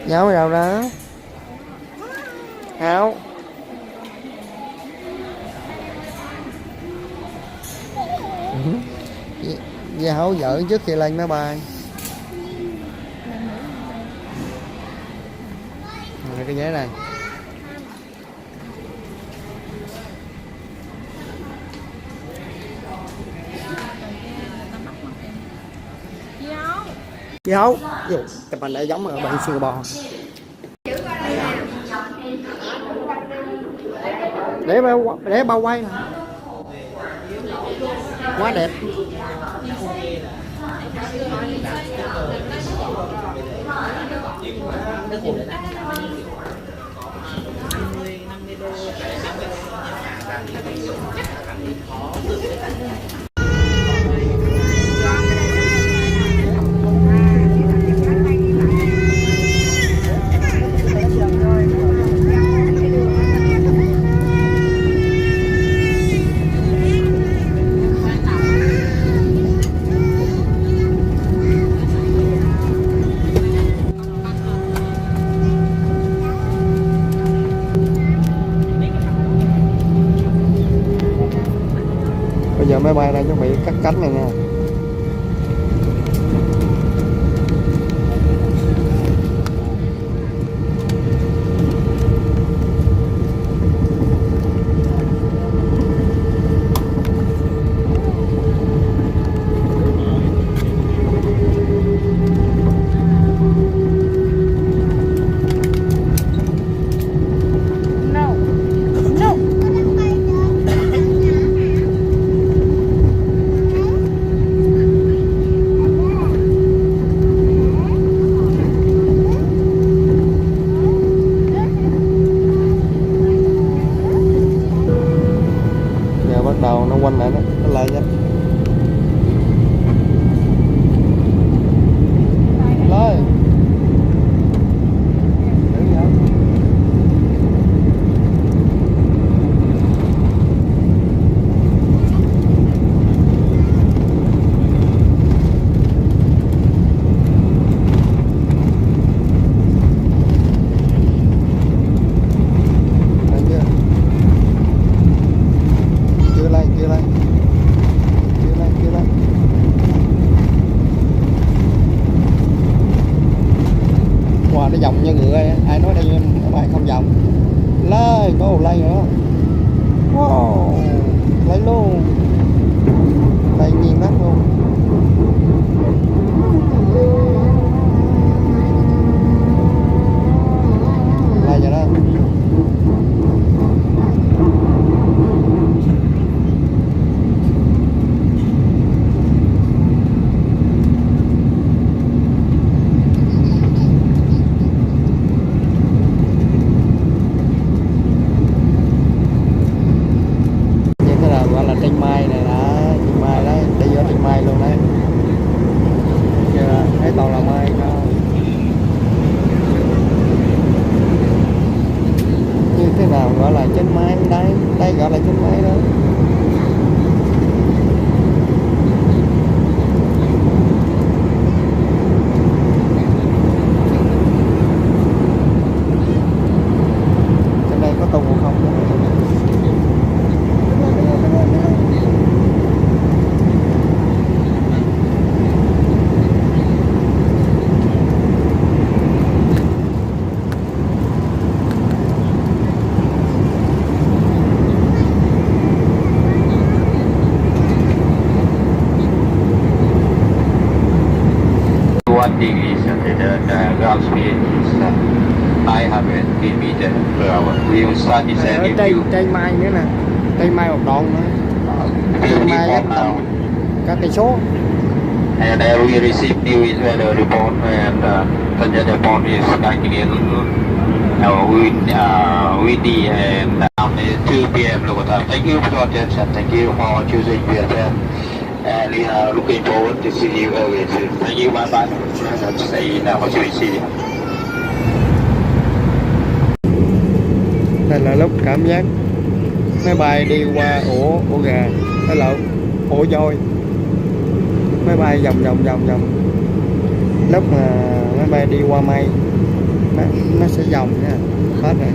Nháo vào đó. Háo. Với Háo giỡn trước khi lên máy bay. Rồi cái ghế này. Chị Hấu, chụp hình để giống ở bên Singapore. Để bao quay nè. Quá đẹp. Bây giờ máy bay đang chuẩn bị cắt cánh này nha. Bắt đầu nó quanh lại nó lại nha. Lên. Nó vòng như ngựa, ai nói đây máy bay không vòng. Lên, có một lay nữa. Wow, lấy luôn. Lay nghiêng nát luôn. Lay vậy đó. Trên Mai này đã, trên Mai đó, đi ở trên Mai luôn đấy. Giờ thấy toàn là Mai không? Như thế nào gọi là trên Mai đấy, đây gọi là trên Mai đó. Trên đây có tàu không? One degree centigrade, the ground speed is 900 km per hour. We will start descending to trên Mai nữa nè, trên Mai một đoạn nữa. Trên Mai các cây số. And we receive new weather report, and the report is coming in windy and around 2 p.m. local time. Thank you for your attention. Thank you for choosing Vietjet. And we are looking forward to see you again soon. Thank you. Bye bye. Stay in Washington City. Đây là lúc cảm giác máy bay đi qua ổ gà, hay là ổ voi. Máy bay vòng. Lúc mà máy bay đi qua mây nó sẽ dòng nha, hết rồi.